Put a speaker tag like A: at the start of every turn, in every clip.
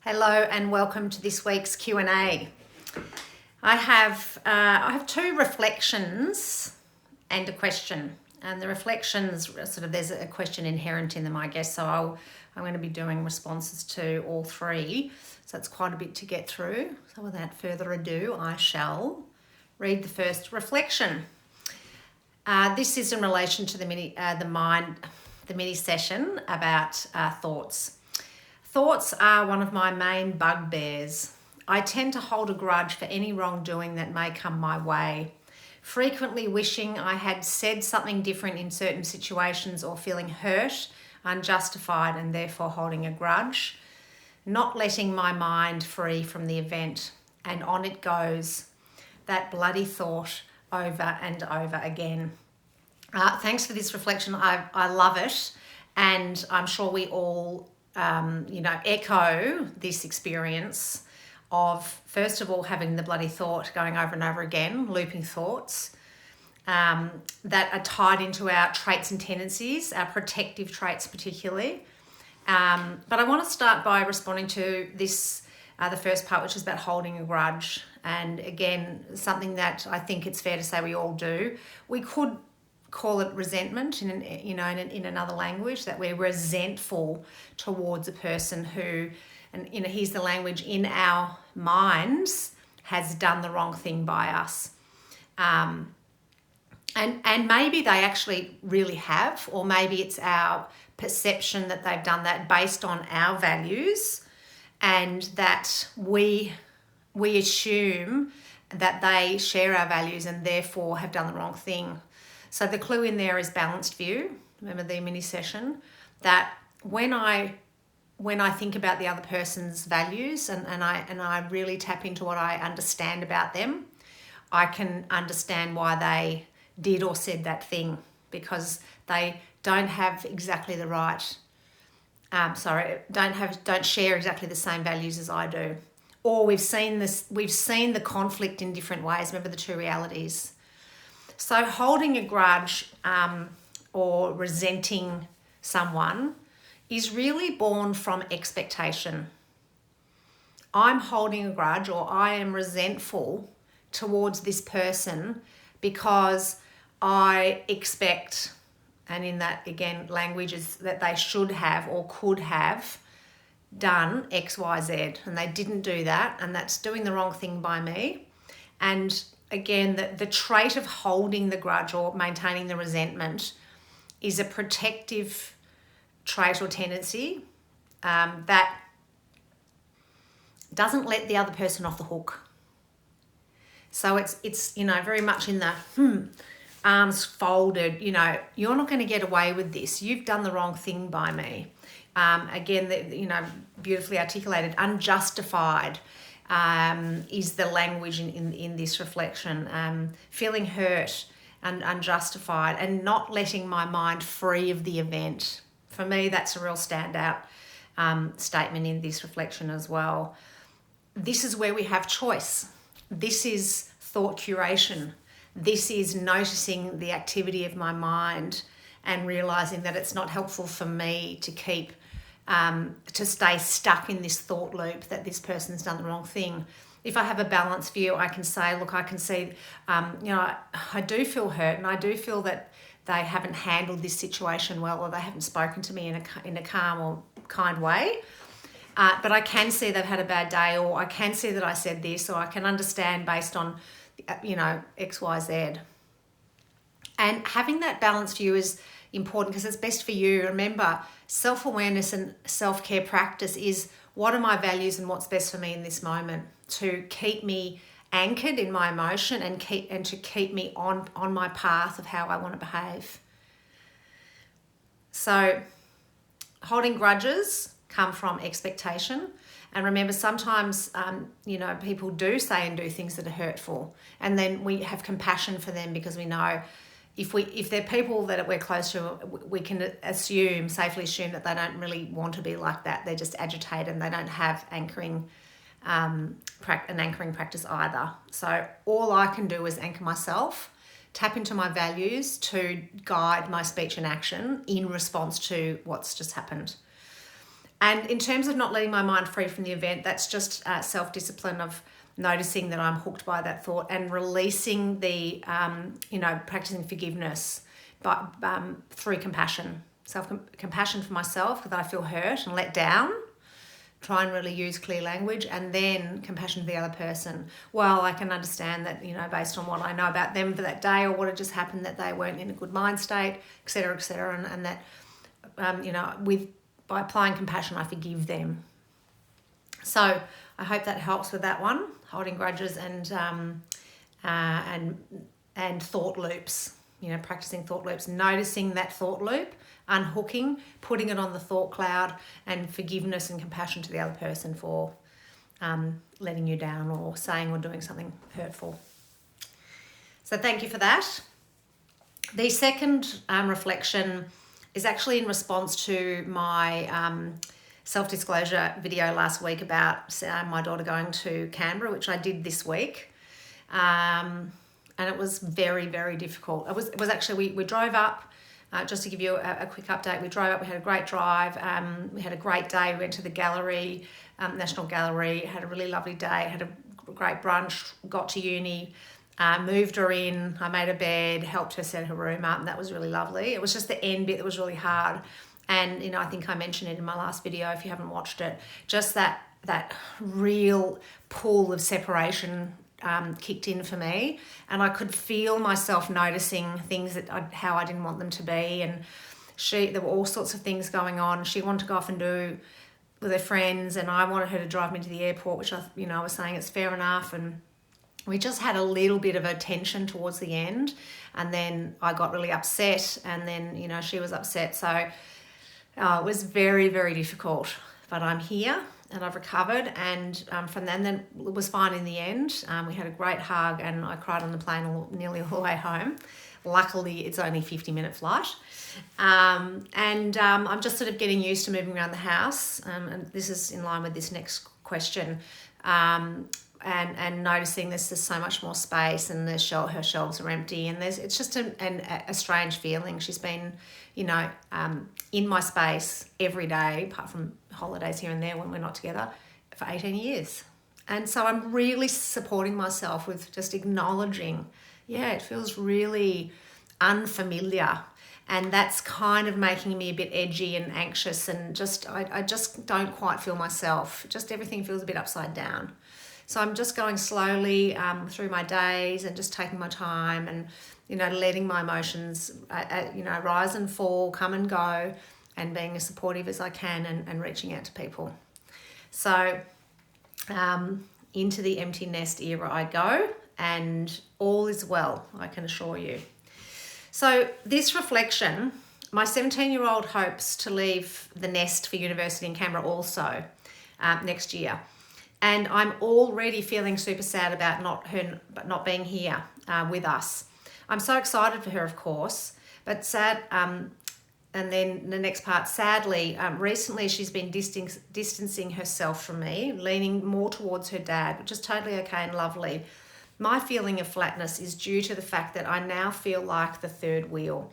A: Hello and welcome to this week's Q&A. I have two reflections and a question. And the reflections, there's a question inherent in them, I guess. So I'm going to be doing responses to all three. So it's quite a bit to get through. So without further ado, I shall read the first reflection. This is in relation to the mini session about thoughts. Thoughts are one of my main bugbears. I tend to hold a grudge for any wrongdoing that may come my way, frequently wishing I had said something different in certain situations or feeling hurt, unjustified, and therefore holding a grudge, not letting my mind free from the event, and on it goes, that bloody thought over and over again. Thanks for this reflection. I love it, and I'm sure we all echo this experience of, first of all, having the bloody thought going over and over again, looping thoughts that are tied into our traits and tendencies, our protective traits particularly. But I want to start by responding to this, the first part, which is about holding a grudge. And again, something that I think it's fair to say we all do. We could call it resentment in another language, that we're resentful towards a person who, and here's the language, in our minds has done the wrong thing by us, and maybe they actually really have, or maybe it's our perception that they've done that based on our values, and that we assume that they share our values and therefore have done the wrong thing. So the clue in there is balanced view. Remember the mini session, that when I think about the other person's values and I really tap into what I understand about them, I can understand why they did or said that thing, because they don't have exactly the right, don't share exactly the same values as I do. Or we've seen the conflict in different ways. Remember the two realities. So holding a grudge or resenting someone is really born from expectation. I'm holding a grudge, or I am resentful towards this person because I expect, and in that again language is that they should have or could have done X, Y, Z, and they didn't do that, and that's doing the wrong thing by me. And again, the trait of holding the grudge or maintaining the resentment is a protective trait or tendency that doesn't let the other person off the hook. So it's very much in the arms folded, you're not going to get away with this. You've done the wrong thing by me. Again, beautifully articulated, unjustified. Is the language in this reflection. Feeling hurt and unjustified and not letting my mind free of the event. For me, that's a real standout statement in this reflection as well. This is where we have choice. This is thought curation. This is noticing the activity of my mind and realising that it's not helpful for me to keep to stay stuck in this thought loop that this person's done the wrong thing. If I have a balanced view, I can say, look, I can see, I do feel hurt, and I do feel that they haven't handled this situation well, or they haven't spoken to me in a calm or kind way. But I can see they've had a bad day, or I can see that I said this, or I can understand based on, X, Y, Z. And having that balanced view is important because it's best for you. Remember, self-awareness and self-care practice is, what are my values and what's best for me in this moment, to keep me anchored in my emotion and to keep me on my path of how I want to behave. So holding grudges come from expectation. And remember, sometimes, people do say and do things that are hurtful, and then we have compassion for them because we know if they're people that we're close to, we can safely assume that they don't really want to be like that. They're just agitated and they don't have an anchoring practice either. So all I can do is anchor myself, tap into my values to guide my speech and action in response to what's just happened. And in terms of not letting my mind free from the event, that's just self-discipline of noticing that I'm hooked by that thought and releasing the, practicing forgiveness through compassion. Compassion for myself because I feel hurt and let down. Try and really use clear language, and then compassion for the other person. Well, I can understand that, based on what I know about them for that day or what had just happened, that they weren't in a good mind state, etc., etc., and that, by applying compassion, I forgive them. So I hope that helps with that one, holding grudges and thought loops. Practicing thought loops, noticing that thought loop, unhooking, putting it on the thought cloud, and forgiveness and compassion to the other person for letting you down or saying or doing something hurtful. So thank you for that. The second reflection is actually in response to my self-disclosure video last week about my daughter going to Canberra, which I did this week. And it was very, very difficult. It was actually, we drove up, just to give you a quick update, we drove up, we had a great drive, we had a great day, we went to the gallery, National Gallery, had a really lovely day, had a great brunch, got to uni, moved her in, I made her bed, helped her set her room up, and that was really lovely. It was just the end bit that was really hard. And, I think I mentioned it in my last video, if you haven't watched it, just that real pull of separation kicked in for me, and I could feel myself noticing things how I didn't want them to be, and there were all sorts of things going on. She wanted to go off and do with her friends, and I wanted her to drive me to the airport, which I was saying it's fair enough, and we just had a little bit of a tension towards the end, and then I got really upset, and then she was upset, so it was very, very difficult, but I'm here. And I've recovered, and from then it was fine in the end. We had a great hug, and I cried on the plane nearly all the way home. Luckily, it's only a 50-minute flight. I'm just sort of getting used to moving around the house, and this is in line with this next question, and noticing there's just so much more space, and her shelves are empty, and it's just a strange feeling. She's been, in my space every day, apart from holidays here and there when we're not together, for 18 years. And so I'm really supporting myself with just acknowledging, it feels really unfamiliar. And that's kind of making me a bit edgy and anxious, and I just don't quite feel myself. Just everything feels a bit upside down. So I'm just going slowly through my days and just taking my time and, letting my emotions, rise and fall, come and go, and being as supportive as I can and reaching out to people. So into the empty nest era I go, and all is well, I can assure you. So this reflection, my 17-year-old hopes to leave the nest for university in Canberra also next year. And I'm already feeling super sad about not being here with us. I'm so excited for her, of course, but sad. And then the next part, sadly, recently she's been distancing herself from me, leaning more towards her dad, which is totally okay and lovely. My feeling of flatness is due to the fact that I now feel like the third wheel.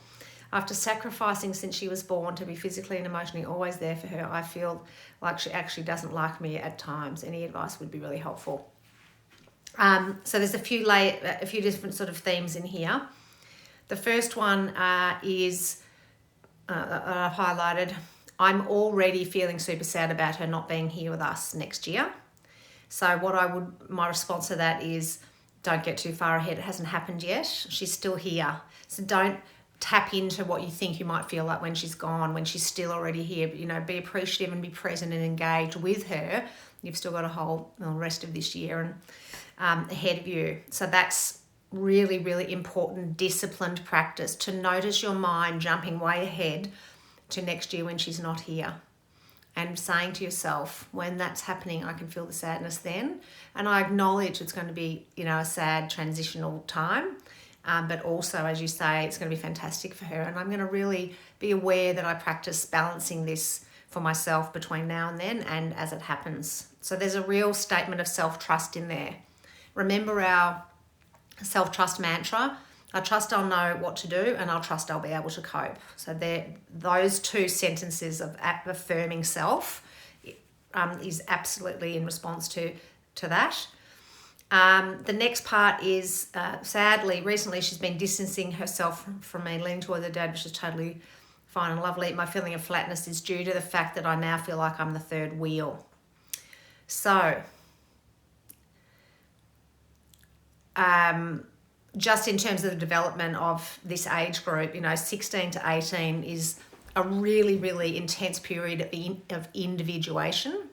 A: After sacrificing since she was born to be physically and emotionally always there for her, I feel like she actually doesn't like me at times. Any advice would be really helpful. So there's a few different sort of themes in here. The first one is I've highlighted. I'm already feeling super sad about her not being here with us next year. So my response to that is, don't get too far ahead. It hasn't happened yet. She's still here. So don't tap into what you think you might feel like when she's gone, when she's still already here. Be appreciative and be present and engage with her. You've still got a whole rest of this year and ahead of you. So that's really, really important, disciplined practice to notice your mind jumping way ahead to next year when she's not here. And saying to yourself, when that's happening, I can feel the sadness then. And I acknowledge it's going to be, a sad transitional time. But also, as you say, it's going to be fantastic for her. And I'm going to really be aware that I practice balancing this for myself between now and then and as it happens. So there's a real statement of self-trust in there. Remember our self-trust mantra. I trust I'll know what to do, and I'll trust I'll be able to cope. So those two sentences of affirming self is absolutely in response to that. The next part is, sadly, recently she's been distancing herself from me, leaning toward her dad, which is totally fine and lovely. My feeling of flatness is due to the fact that I now feel like I'm the third wheel. So, just in terms of the development of this age group, 16 to 18 is a really, really intense period of individuation.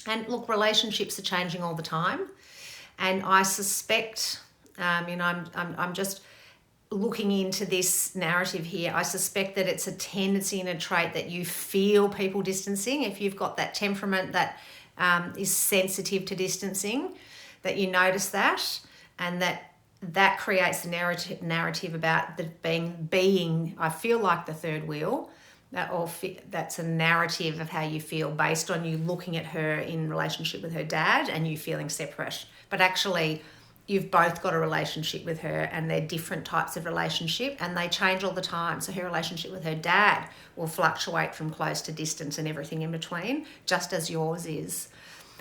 A: And look, relationships are changing all the time. And I suspect, I'm just looking into this narrative here. I suspect that it's a tendency and a trait that you feel people distancing. If you've got that temperament that is sensitive to distancing, that you notice that, and that creates the narrative about the being. I feel like the third wheel. That's a narrative of how you feel based on you looking at her in relationship with her dad and you feeling separate. But actually, you've both got a relationship with her, and they're different types of relationship, and they change all the time. So her relationship with her dad will fluctuate from close to distance and everything in between, just as yours is.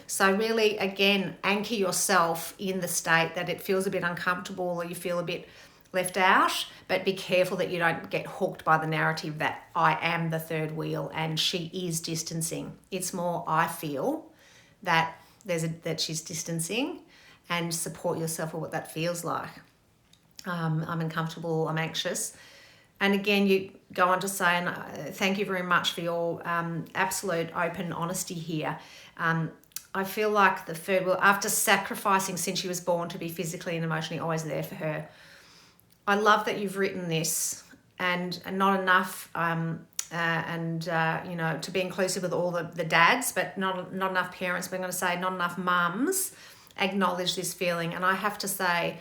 A: So really, again, anchor yourself in the state that it feels a bit uncomfortable or you feel a bit left out, but be careful that you don't get hooked by the narrative that I am the third wheel and she is distancing. It's more, I feel that that she's distancing, and support yourself with what that feels like. I'm uncomfortable, I'm anxious. And again, you go on to say, and thank you very much for your absolute open honesty here. I feel like the third wheel, after sacrificing since she was born to be physically and emotionally always there for her. I love that you've written this, and not enough, to be inclusive with all the dads, but not enough parents. But I'm going to say not enough mums acknowledge this feeling. And I have to say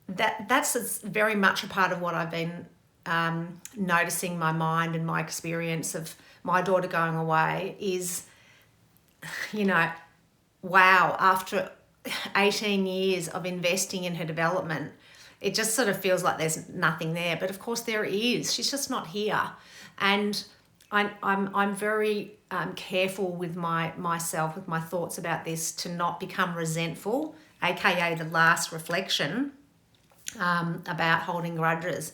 A: that's very much a part of what I've been noticing my mind and my experience of my daughter going away is, wow, after 18 years of investing in her development, it just sort of feels like there's nothing there. But of course there is. She's just not here. And I'm very careful with myself, with my thoughts about this, to not become resentful, aka the last reflection about holding grudges.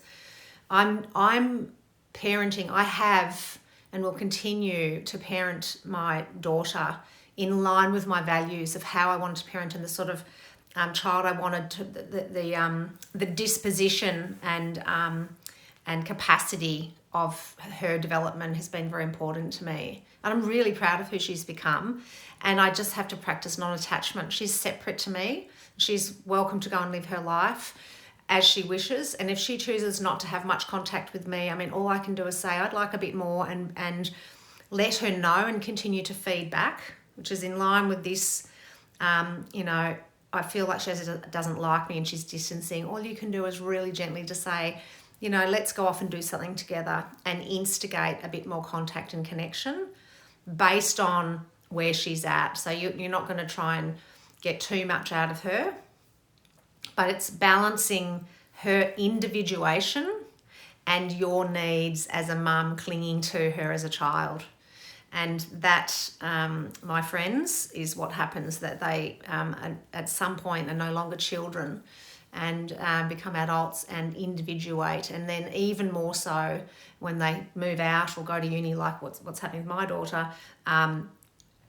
A: I'm parenting. I have and will continue to parent my daughter in line with my values of how I wanted to parent and the sort of child I wanted to, the disposition and capacity of her development has been very important to me. And I'm really proud of who she's become. And I just have to practice non-attachment. She's separate to me. She's welcome to go and live her life as she wishes. And if she chooses not to have much contact with me, all I can do is say, I'd like a bit more, and let her know and continue to feed back, which is in line with this, I feel like she doesn't like me and she's distancing. All you can do is really gently to say, let's go off and do something together, and instigate a bit more contact and connection based on where she's at. So you're not going to try and get too much out of her, but it's balancing her individuation and your needs as a mum clinging to her as a child. And that, my friends, is what happens, that they at some point are no longer children and become adults and individuate. And then even more so when they move out or go to uni, like what's happening with my daughter,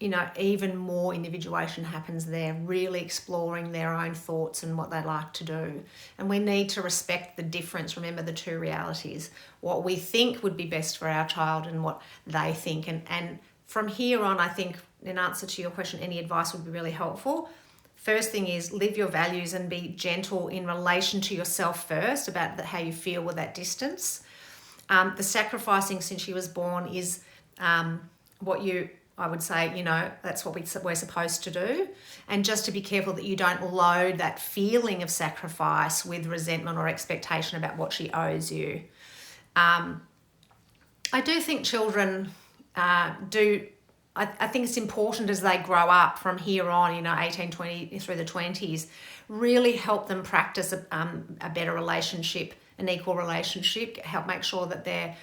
A: even more individuation happens there, really exploring their own thoughts and what they like to do. And we need to respect the difference. Remember the two realities, what we think would be best for our child and what they think. And from here on, I think, in answer to your question, any advice would be really helpful. First thing is live your values and be gentle in relation to yourself first about how you feel with that distance. The sacrificing since she was born is I would say, that's what we're supposed to do. And just to be careful that you don't load that feeling of sacrifice with resentment or expectation about what she owes you. I do think children I think it's important as they grow up from here on, 18, 20, through the 20s, really help them practice a better relationship, an equal relationship, help make sure that they're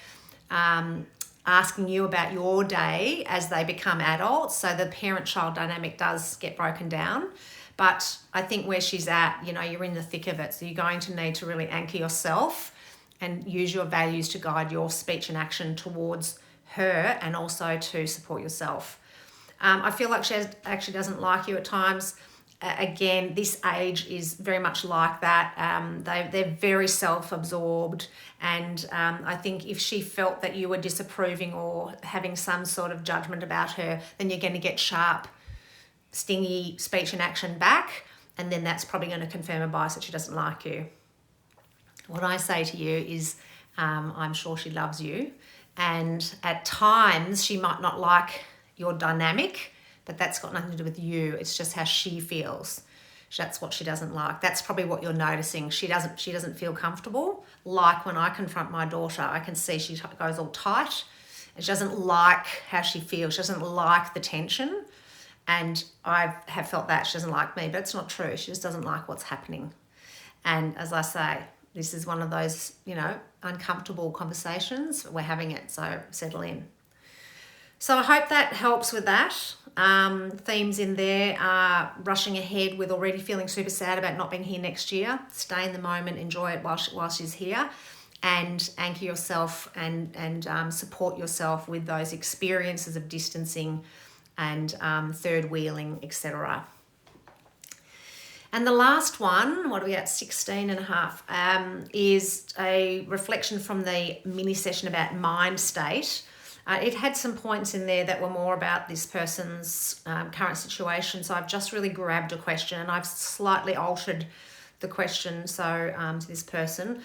A: asking you about your day as they become adults. So the parent-child dynamic does get broken down. But I think where she's at, you're in the thick of it. So you're going to need to really anchor yourself and use your values to guide your speech and action towards her, and also to support yourself. I feel like she actually doesn't like you at times. Again, this age is very much like that. They're very self-absorbed, and I think if she felt that you were disapproving or having some sort of judgment about her, then you're going to get sharp, stingy speech and action back, and then that's probably going to confirm a bias that she doesn't like you. What I say to you is, I'm sure she loves you, and at times she might not like your dynamic, but that's got nothing to do with you. It's just how she feels. That's what she doesn't like. That's probably what you're noticing. She doesn't feel comfortable. Like when I confront my daughter, I can see she goes all tight, and she doesn't like how she feels. She doesn't like the tension, and I have felt that she doesn't like me, but it's not true. She just doesn't like what's happening. And as I say, this is one of those, uncomfortable conversations. We're having it, so settle in. So I hope that helps with that. Themes in there are rushing ahead with already feeling super sad about not being here next year. Stay in the moment, enjoy it while she's here, and anchor yourself and support yourself with those experiences of distancing and third wheeling, etc. And the last one, what are we at, 16 and a half, is a reflection from the mini session about mind state. It had some points in there that were more about this person's current situation. So I've just really grabbed a question and I've slightly altered the question to this person.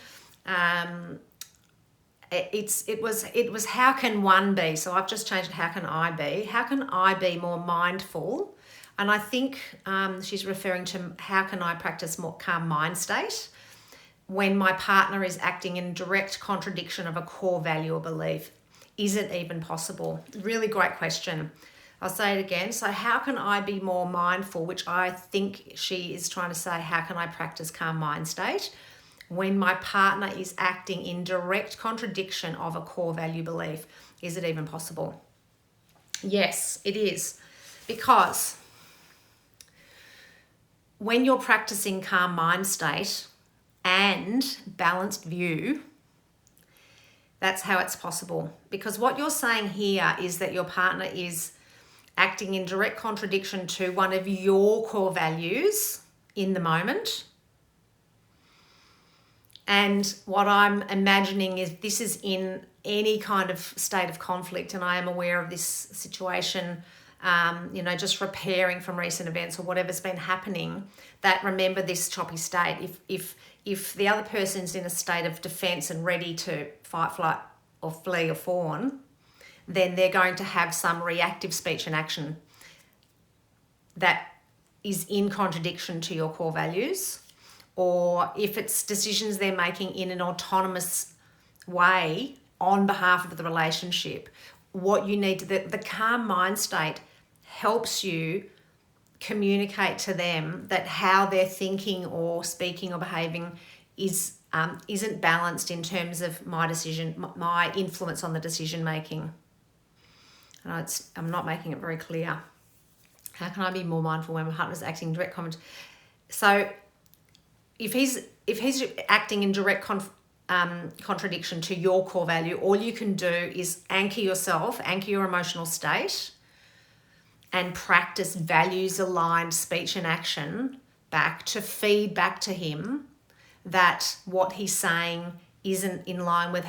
A: It was how can one be? So I've just changed it, how can I be? How can I be more mindful? And I think she's referring to how can I practice more calm mind state when my partner is acting in direct contradiction of a core value or belief. Is it even possible? Really great question. I'll say it again. So how can I be more mindful, which I think she is trying to say, how can I practice calm mind state when my partner is acting in direct contradiction of a core value belief? Is it even possible? Yes, it is. Because when you're practicing calm mind state and balanced view, that's how it's possible. Because what you're saying here is that your partner is acting in direct contradiction to one of your core values in the moment. And what I'm imagining is this is in any kind of state of conflict, and I am aware of this situation, just repairing from recent events or whatever's been happening, that remember this choppy state. If the other person's in a state of defense and ready to fight, flight, or flee or fawn, then they're going to have some reactive speech and action that is in contradiction to your core values. Or if it's decisions they're making in an autonomous way on behalf of the relationship, what you need to, the calm mind state helps you communicate to them that how they're thinking or speaking or behaving isn't balanced in terms of my influence on the decision making. I'm not making it very clear. How can I be more mindful when my partner's acting in direct comment? So if he's acting in direct contradiction to your core value, all you can do is anchor your emotional state, and practice values-aligned speech and action back to feed back to him that what he's saying isn't in line with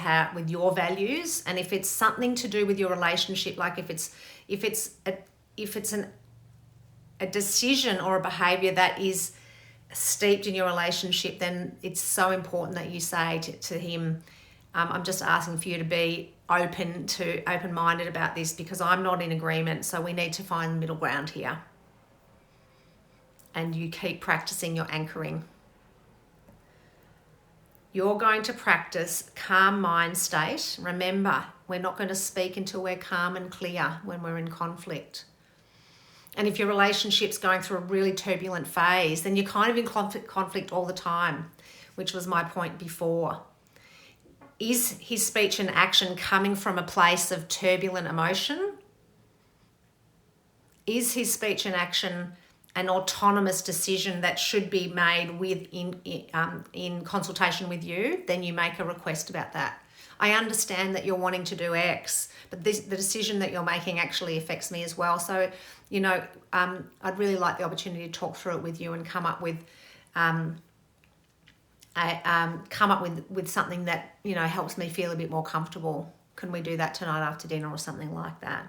A: your values. And if it's something to do with your relationship, like if it's a decision or a behaviour that is steeped in your relationship, then it's so important that you say to him, I'm just asking for you to be open-minded about this because I'm not in agreement, so we need to find the middle ground here. And you keep practicing your anchoring. You're going to practice calm mind state. Remember, we're not going to speak until we're calm and clear when we're in conflict. And if your relationship's going through a really turbulent phase, then you're kind of in conflict all the time, which was my point before. Is his speech and action coming from a place of turbulent emotion? Is his speech and action an autonomous decision that should be made in consultation with you? Then you make a request about that. I understand that you're wanting to do X, but the decision that you're making actually affects me as well. So, I'd really like the opportunity to talk through it with you and come up with something that, helps me feel a bit more comfortable. Can we do that tonight after dinner or something like that?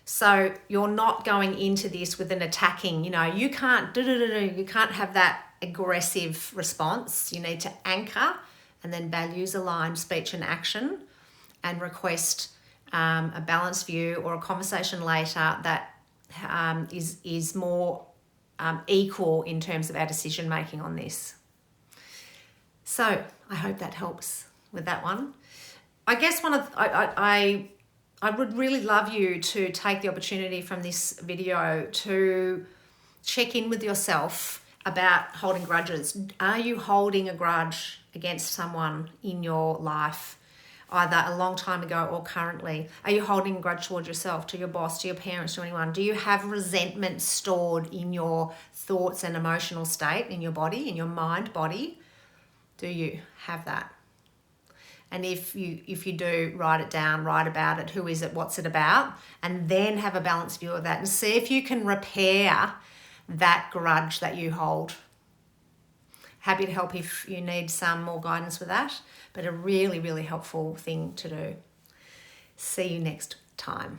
A: So you're not going into this with an attacking, you can't have that aggressive response. You need to anchor and then values align speech and action, and request a balanced view or a conversation later that is more equal in terms of our decision making on this. So I hope that helps with that one. I guess I would really love you to take the opportunity from this video to check in with yourself about holding grudges. Are you holding a grudge against someone in your life, either a long time ago or currently? Are you holding a grudge towards yourself, to your boss, to your parents, to anyone? Do you have resentment stored in your thoughts and emotional state, in your body, in your mind body? Do you have that? And if you do, write it down, write about it. Who is it? What's it about? And then have a balanced view of that and see if you can repair that grudge that you hold. Happy to help if you need some more guidance with that, but a really, really helpful thing to do. See you next time.